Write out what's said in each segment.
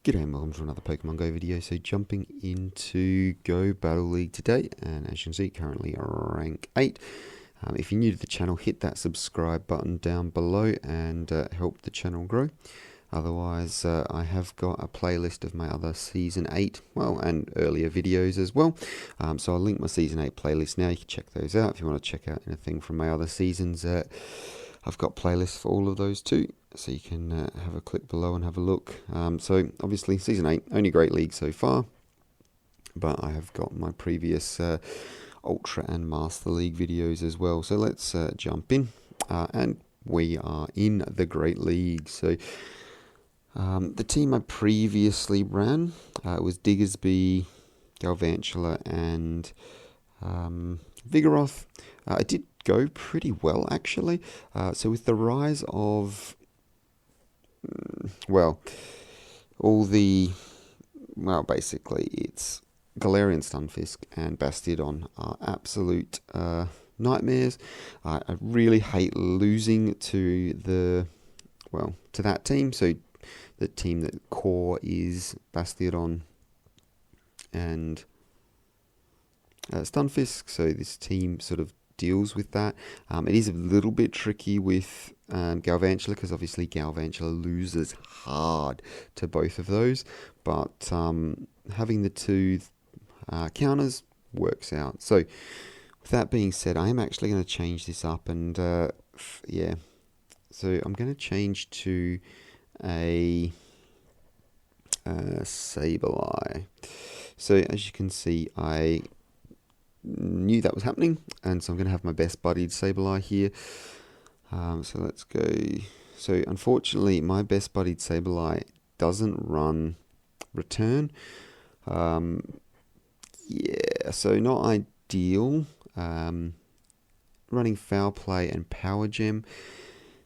G'day and welcome to another Pokemon Go video. So jumping into Go Battle League today, and as you can see, currently rank 8. If you're new to the channel, hit that subscribe button down below and help the channel grow. Otherwise, I have got a playlist of my other Season 8, well, and earlier videos as well. So I'll link my Season 8 playlist now. You can check those out if you want to check out anything from my other seasons. I've got playlists for all of those too, so you can have a click below and have a look. So obviously Season 8, only Great League so far, but I have got my previous Ultra and Master League videos as well. So let's jump in, and we are in the Great League. So the team I previously ran was Diggersby, Galvantula and Vigoroth. I did go pretty well actually. So with the rise of basically it's Galarian Stunfisk and Bastiodon are absolute nightmares. I really hate losing to that team. So the team that core is Bastiodon and Stunfisk. So this team sort of deals with that. It is a little bit tricky with Galvantula because obviously Galvantula loses hard to both of those, but having the two counters works out. So with that being said, I am actually going to change this up, and yeah, so I'm going to change to a Sableye. So as you can see, I knew that was happening, and so I'm going to have my best buddied Sableye here. So let's go. So unfortunately my best buddied Sableye doesn't run return. Yeah, so not ideal. Running Foul Play and Power Gem.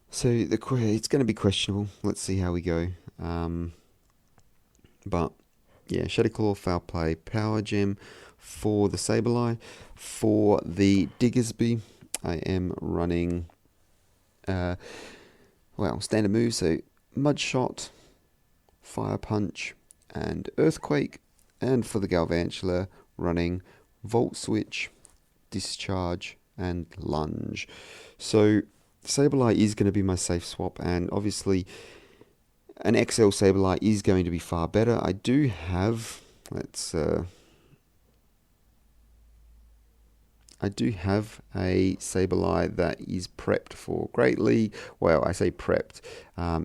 So it's going to be questionable. Let's see how we go. But yeah, Shadow Claw, Foul Play, Power Gem for the Sableye. For the Diggersby, I am running standard moves, so Mud Shot, Fire Punch, and Earthquake. And for the Galvantula, running Volt Switch, Discharge, and Lunge. So Sableye is going to be my safe swap, and obviously an XL Sableye is going to be far better. I do have, I do have a Sableye that is prepped for Great League. Well, I say prepped.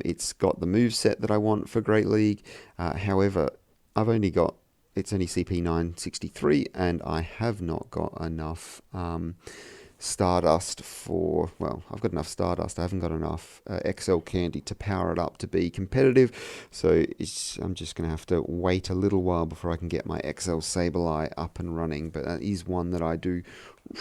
It's got the moveset that I want for Great League. However, it's only CP 963, and I have not got enough Stardust for, I've got enough Stardust. I haven't got enough XL Candy to power it up to be competitive. So I'm just going to have to wait a little while before I can get my XL Sableye up and running. But that is one that I do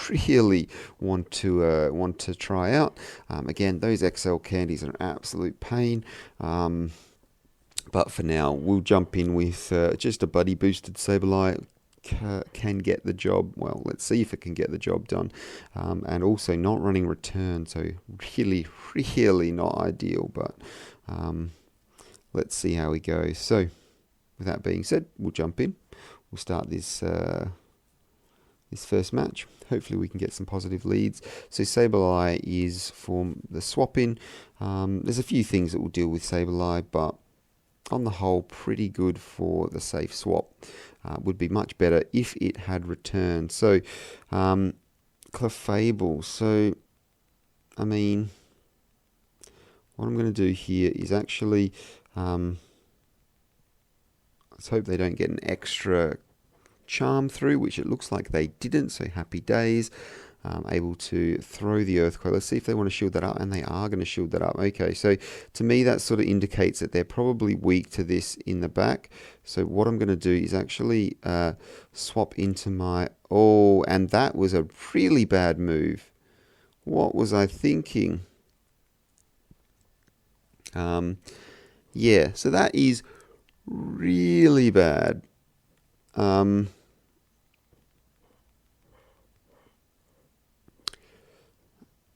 really want to try out. Again, those XL Candies are an absolute pain. But for now, we'll jump in with just a buddy boosted Sableye. Can get the job. Well, let's see if it can get the job done. And also not running return, so really not ideal, but let's see how we go. So with that being said, we'll jump in. We'll start this first match. Hopefully we can get some positive leads. So Sableye is for the swap in. There's a few things that will deal with Sableye, but on the whole, pretty good for the safe swap. Would be much better if it had returned. So, Clefable. So, I mean, what I'm going to do here is actually, let's hope they don't get an extra charm through, which it looks like they didn't. So, happy days. Able to throw the Earthquake. Let's see if they want to shield that up, and they are going to shield that up. Okay, so to me that sort of indicates that they're probably weak to this in the back. So what I'm going to do is actually swap into my... Oh, and that was a really bad move. What was I thinking? Yeah, so that is really bad.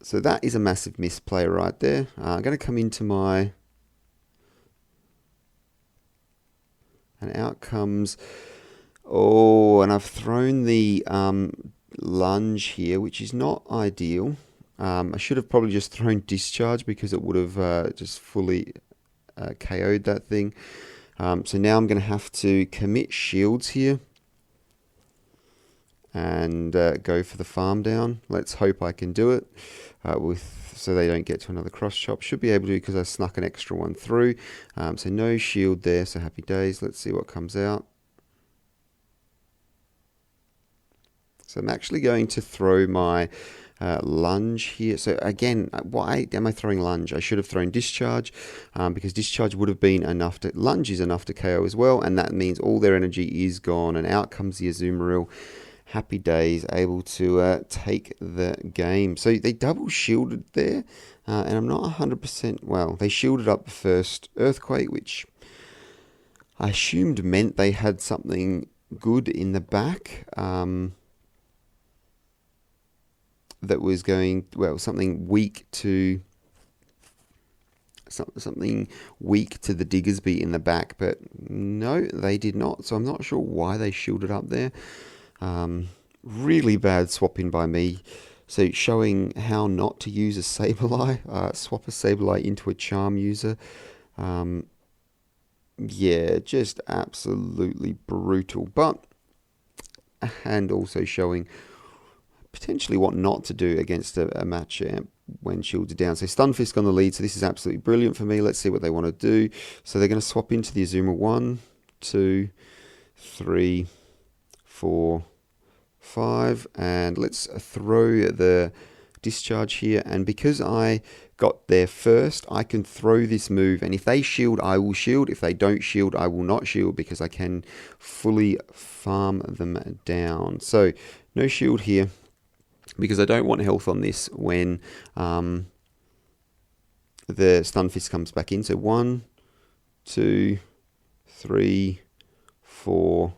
So that is a massive misplay right there. I'm going to come into my And out comes... Oh, and I've thrown the lunge here, which is not ideal. I should have probably just thrown discharge because it would have just fully KO'd that thing. So now I'm going to have to commit shields here and go for the farm down. Let's hope I can do it so they don't get to another cross chop. Should be able to because I snuck an extra one through. So no shield there, so happy days. Let's see what comes out. So I'm actually going to throw my lunge here. So again, why am I throwing lunge? I should have thrown discharge because discharge would have been enough to... Lunge is enough to KO as well, and that means all their energy is gone, and out comes the Azumarill. Happy days, able to take the game. So they double shielded there, and I'm not 100%... Well, they shielded up the first Earthquake, which I assumed meant they had something good in the back. That was going, well, something weak to the Diggersby in the back, but no, they did not. So I'm not sure why they shielded up there. Really bad swapping by me. So showing how not to use a Sableye, swap a Sableye into a Charm user. Yeah, just absolutely brutal. And also showing potentially what not to do against a Machamp when shields are down. So Stunfisk on the lead, so this is absolutely brilliant for me. Let's see what they want to do. So they're going to swap into the Azuma. 1, 2, 3, 4, 5, and let's throw the discharge here. And because I got there first, I can throw this move, and if they shield, I will shield. If they don't shield, I will not shield because I can fully farm them down. So no shield here, because I don't want health on this when the Stunfisk comes back in. So 1, 2, 3, 4,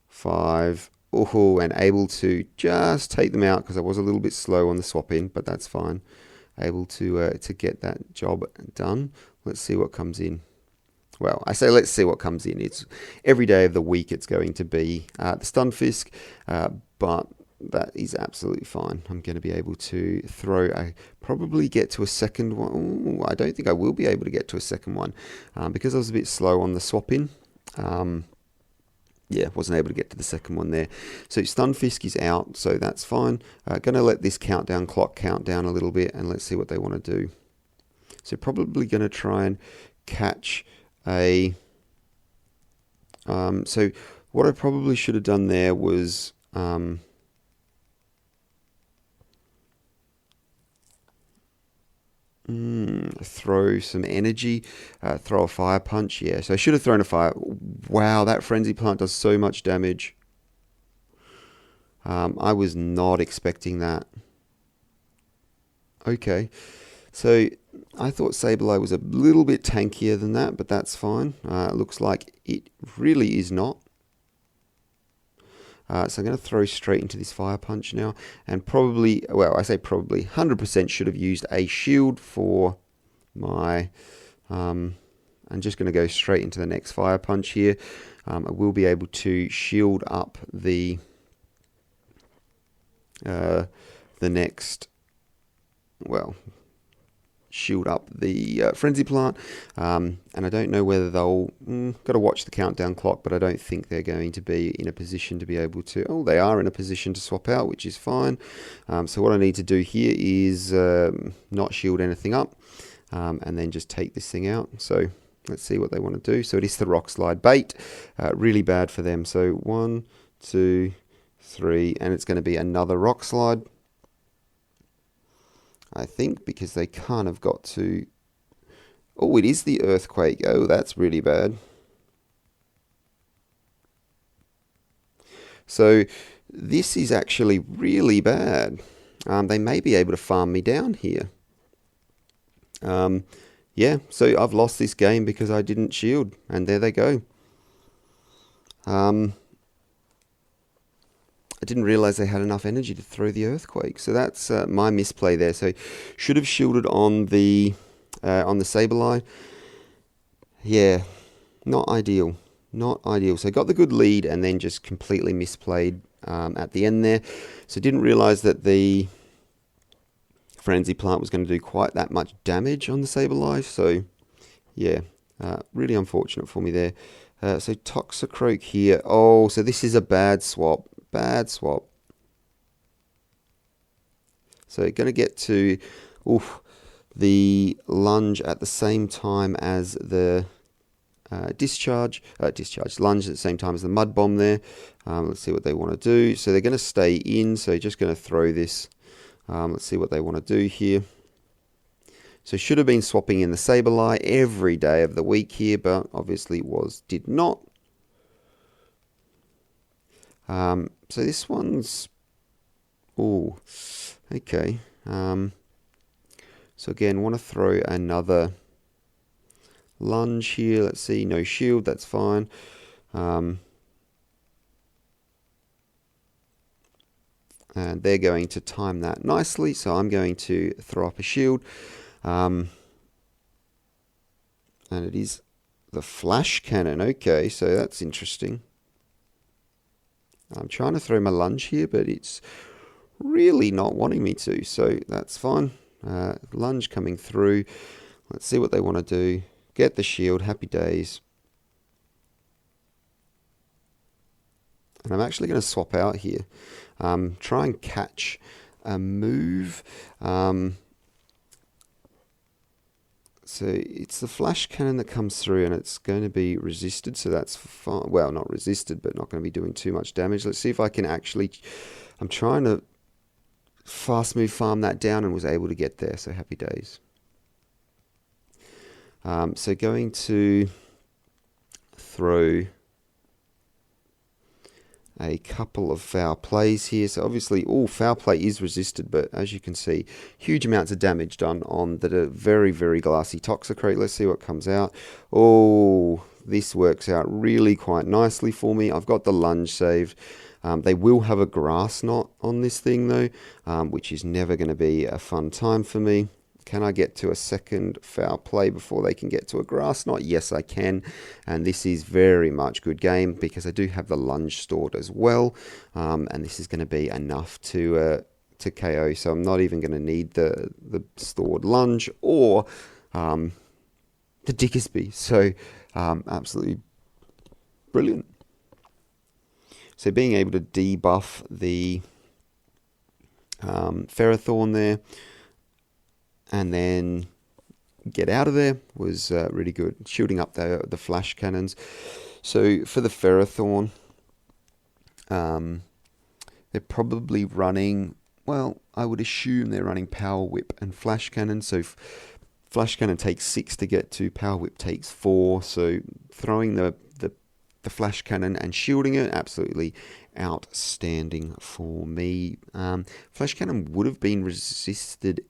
5. Oh, and able to just take them out because I was a little bit slow on the swap in, but that's fine. Able to get that job done. Let's see what comes in. Well, I say let's see what comes in. It's every day of the week it's going to be the Stunfisk, but that is absolutely fine. I'm going to be able to probably get to a second one. Ooh, I don't think I will be able to get to a second one because I was a bit slow on the swap in. Yeah, wasn't able to get to the second one there. So Stunfisk is out, so that's fine. Going to let this countdown clock count down a little bit, and let's see what they want to do. So probably going to try and catch a... so what I probably should have done there was... throw some energy, throw a fire punch. Yeah, so I should have thrown a fire. Wow, that frenzy plant does so much damage. I was not expecting that. Okay, so I thought Sableye was a little bit tankier than that, but that's fine. It looks like it really is not. So I'm going to throw straight into this fire punch now, and probably, well, I say probably, 100% should have used a shield for my, I'm just going to go straight into the next fire punch here. I will be able to shield up the next, well, shield up the frenzy plant, and I don't know whether they'll got to watch the countdown clock, but I don't think they're going to be in a position to be able to. Oh, they are in a position to swap out, which is fine. So what I need to do here is not shield anything up, and then just take this thing out. So let's see what they want to do. So it is the rock slide bait, really bad for them. So 1, 2, 3, and it's going to be another rock slide, I think, because they kind of got to... Oh, it is the earthquake. Oh, that's really bad. So this is actually really bad. They may be able to farm me down here. Yeah, so I've lost this game because I didn't shield, and there they go. I didn't realize they had enough energy to throw the earthquake, so that's my misplay there. So should have shielded on the Sableye. Yeah, not ideal. Not ideal. So got the good lead and then just completely misplayed at the end there. So didn't realize that the Frenzy Plant was going to do quite that much damage on the Sableye. So yeah, really unfortunate for me there. So Toxicroak here. Oh, so this is a bad swap. Bad swap. So going to get to the lunge at the same time as the lunge at the same time as the mud bomb there. Let's see what they want to do. So they're going to stay in. So just going to throw this. Let's see what they want to do here. So should have been swapping in the Sableye every day of the week here, but obviously did not. So this one's okay. So again, want to throw another lunge here. Let's see, no shield, that's fine. And they're going to time that nicely, so I'm going to throw up a shield. And it is the flash cannon. Okay, so that's interesting. I'm trying to throw my lunge here, but it's really not wanting me to, so that's fine. Lunge coming through. Let's see what they want to do. Get the shield. Happy days. And I'm actually going to swap out here. Try and catch a move. So it's the flash cannon that comes through and it's going to be resisted. So that's fine. Well, not resisted, but not going to be doing too much damage. Let's see if I can actually... I'm trying to fast move farm that down and was able to get there. So happy days. So going to throw a couple of foul plays here. So obviously, foul play is resisted, but as you can see, huge amounts of damage done on the very, very glassy Toxicroak. Let's see what comes out. Oh, this works out really quite nicely for me. I've got the lunge saved. They will have a grass knot on this thing though, which is never going to be a fun time for me. Can I get to a second foul play before they can get to a grass knot? Yes, I can. And this is very much good game because I do have the lunge stored as well. And this is going to be enough to KO. So I'm not even going to need the stored lunge or the Diggersby. So absolutely brilliant. So being able to debuff the Ferrothorn there and then get out of there was really good. Shooting up the flash cannons. So for the Ferrothorn, they're probably running, well, I would assume they're running Power Whip and Flash Cannon. So Flash Cannon takes 6 to get to, Power Whip takes 4. So throwing the Flash Cannon and shielding it, absolutely outstanding for me. Flash Cannon would have been resisted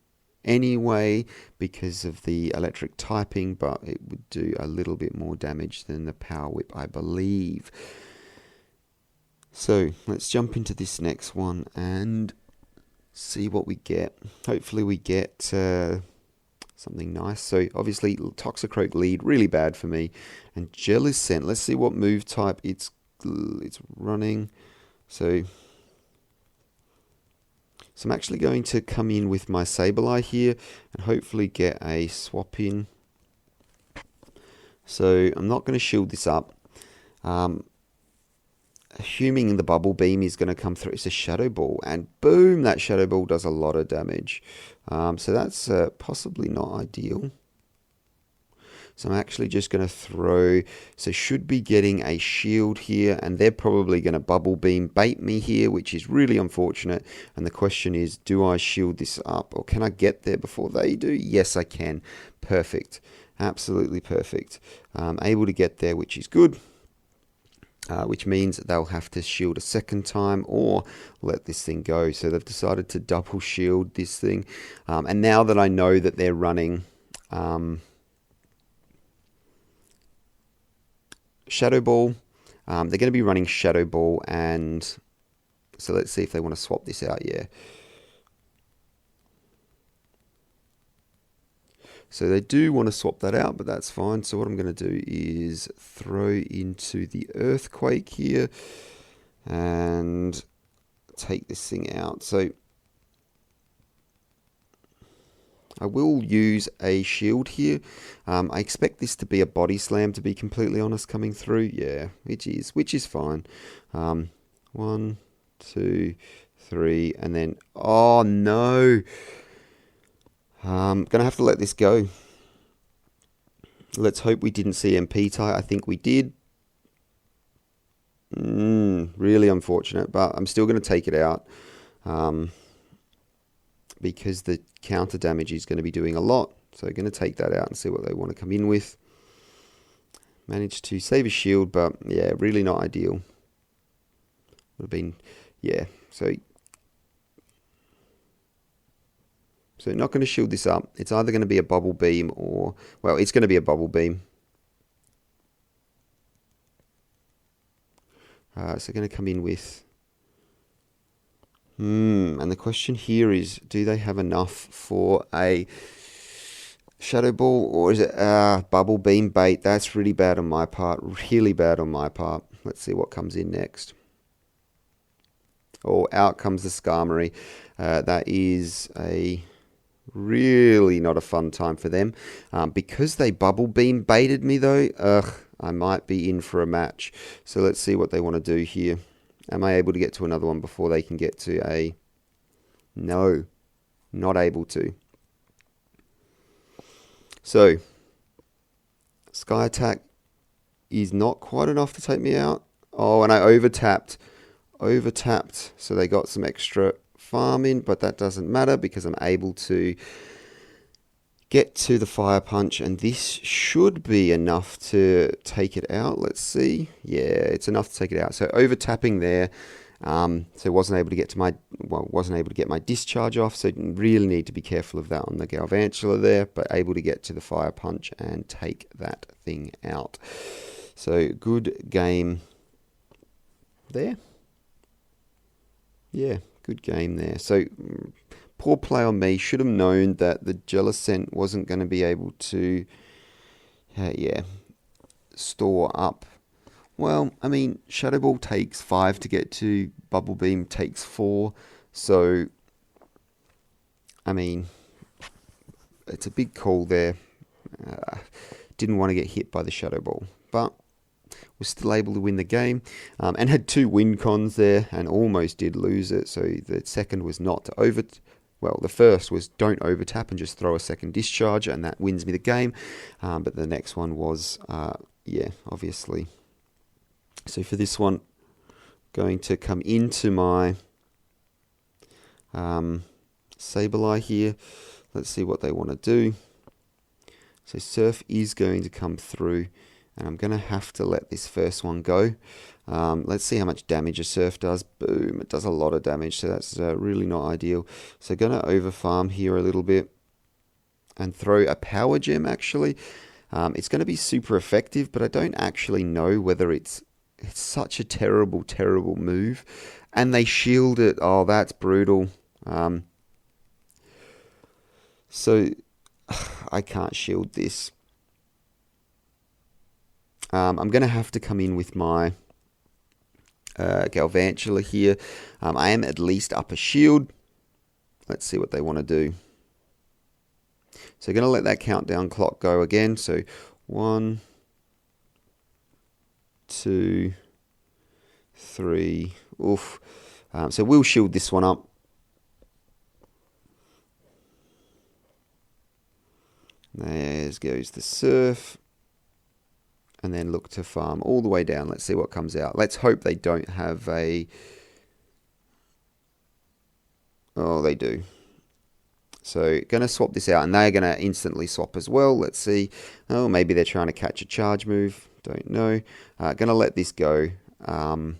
anyway because of the electric typing, but it would do a little bit more damage than the Power Whip, I believe. So let's jump into this next one and see what we get. Hopefully we get something nice. So obviously Toxicroak lead, really bad for me, and Jellicent. Let's see what move type it's running. So I'm actually going to come in with my Sableye here and hopefully get a swap in. So I'm not going to shield this up. Assuming the Bubble Beam is going to come through. It's a Shadow Ball, and boom, that Shadow Ball does a lot of damage. So that's possibly not ideal. So I'm actually just going to throw, so should be getting a shield here, and they're probably going to Bubble Beam bait me here, which is really unfortunate. And the question is, do I shield this up, or can I get there before they do? Yes, I can. Perfect. Absolutely perfect. Able to get there, which is good. Which means they'll have to shield a second time or let this thing go. So they've decided to double shield this thing. And now that I know that they're running Shadow Ball, they're going to be running Shadow Ball, and so let's see if they want to swap this out. Yeah. So they do want to swap that out, but that's fine. So what I'm going to do is throw into the Earthquake here and take this thing out. So I will use a shield here. I expect this to be a body slam, to be completely honest, coming through. Yeah, which is fine. 1, 2, 3, and then, oh no. Gonna have to let this go. Let's hope we didn't see MP tie. I think we did. Really unfortunate, but I'm still going to take it out. Because the counter damage is going to be doing a lot. So I'm going to take that out and see what they want to come in with. Managed to save a shield, but yeah, really not ideal. Would have been, yeah. So not going to shield this up. It's either going to be a bubble beam or, well, it's going to be a bubble beam. So going to come in with, and the question here is, do they have enough for a Shadow Ball, or is it bubble beam bait? That's really bad on my part. Really bad on my part. Let's see what comes in next. Oh, out comes the Skarmory. That is a really not a fun time for them. Because they bubble beam baited me though, I might be in for a match. So let's see what they want to do here. Am I able to get to another one before they can get to a... No, not able to. So, Sky Attack is not quite enough to take me out. Oh, and I overtapped. So they got some extra farm in, but that doesn't matter because I'm able to get to the Fire Punch, and this should be enough to take it out. Let's see. Yeah, it's enough to take it out. So over tapping there, so wasn't able to get my discharge off. So really need to be careful of that on the Galvantula there, but able to get to the Fire Punch and take that thing out. So good game there. Yeah, good game there. So poor play on me. Should have known that the Jellicent wasn't going to be able to, store up. Well, I mean, Shadow Ball takes 5 to get to, Bubble Beam takes 4. So, I mean, it's a big call there. Didn't want to get hit by the Shadow Ball, but was still able to win the game, and had 2 win cons there and almost did lose it. So the second was not to the first was don't overtap and just throw a second discharge, and that wins me the game. But the next one was, obviously. So for this one, going to come into my Sableye here. Let's see what they want to do. So Surf is going to come through, and I'm going to have to let this first one go. Let's see how much damage a Surf does. Boom, it does a lot of damage, so that's really not ideal. So going to over farm here a little bit and throw a Power Gem actually. It's going to be super effective, but I don't actually know whether it's such a terrible, terrible move. And they shield it. Oh, that's brutal. So I can't shield this. I'm going to have to come in with my Galvantula here. I am at least up a shield. Let's see what they want to do. So going to let that countdown clock go again. So 1, 2, 3. Oof. So we'll shield this one up. There goes the Surf. And then look to farm all the way down. Let's see what comes out. Let's hope they don't have a... Oh, they do. So, going to swap this out, and they're going to instantly swap as well. Let's see. Oh, maybe they're trying to catch a charge move. Don't know. Going to let this go. And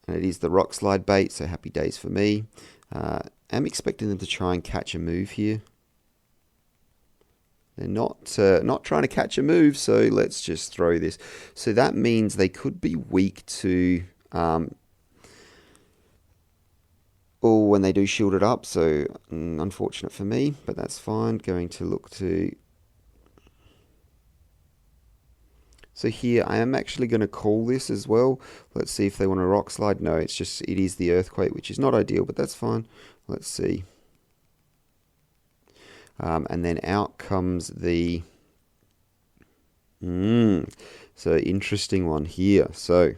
it is the Rock Slide bait, so happy days for me. I'm expecting them to try and catch a move here. They're not trying to catch a move, so let's just throw this. So that means they could be weak to... all when they do shield it up, so unfortunate for me, but that's fine. Going to look to... So here, I am actually going to call this as well. Let's see if they want a rock slide. No, it is the earthquake, which is not ideal, but that's fine. Let's see. And then out comes the... So interesting one here. So,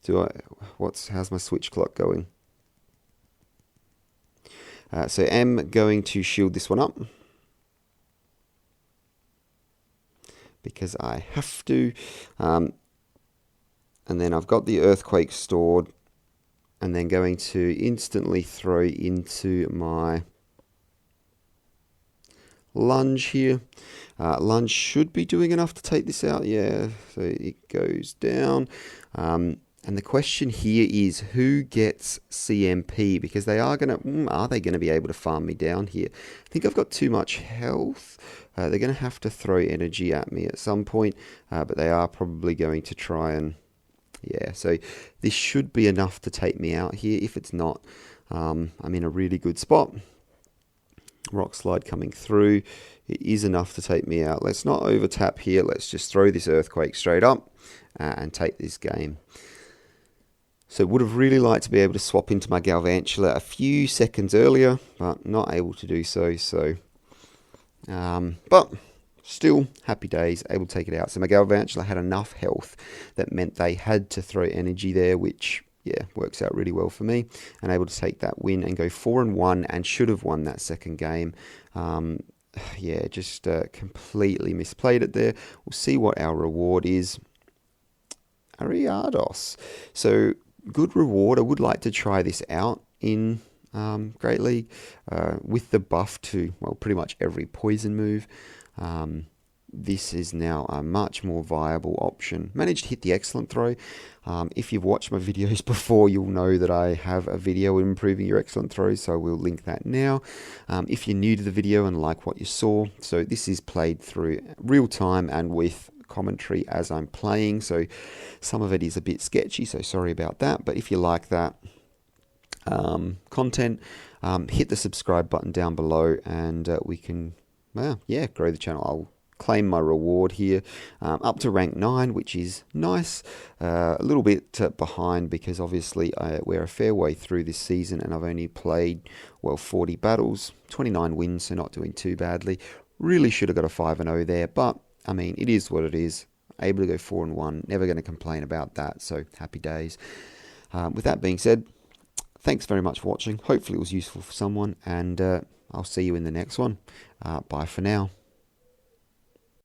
how's my switch clock going? So I'm going to shield this one up, because I have to. And then I've got the earthquake stored, and then going to instantly throw into my lunge here. Lunge should be doing enough to take this out. Yeah, so it goes down. And the question here is, who gets CMP? Because they are they going to be able to farm me down here? I think I've got too much health. They're going to have to throw energy at me at some point, but they are probably going to try and... Yeah, so this should be enough to take me out here. If it's not, I'm in a really good spot. Rock slide coming through. It is enough to take me out. Let's not over tap here. Let's just throw this earthquake straight up and take this game. So would have really liked to be able to swap into my Galvantula a few seconds earlier, but not able to do so. But still, happy days, able to take it out. So my Galvantula had enough health that meant they had to throw energy there, which, yeah, works out really well for me. And able to take that win and go 4-1, and should have won that second game. Yeah, just completely misplayed it there. We'll see what our reward is. Ariados. So, good reward. I would like to try this out in Great League with the buff to, well, pretty much every poison move. This is now a much more viable option. Managed to hit the excellent throw. If you've watched my videos before, you'll know that I have a video improving your excellent throws, so we'll link that now. If you're new to the video and like what you saw, so this is played through real time and with commentary as I'm playing, so some of it is a bit sketchy, so sorry about that. But if you like that content, hit the subscribe button down below, and we can, well, yeah, grow the channel. I'll claim my reward here, up to rank 9, which is nice. A little bit behind because obviously we're a fair way through this season, and I've only played, well, 40 battles, 29 wins, so not doing too badly. Really should have got a 5-0 there, but I mean, it is what it is. Able to go 4-1, never going to complain about that, so happy days. With that being said, thanks very much for watching. Hopefully it was useful for someone, and I'll see you in the next one. Bye for now.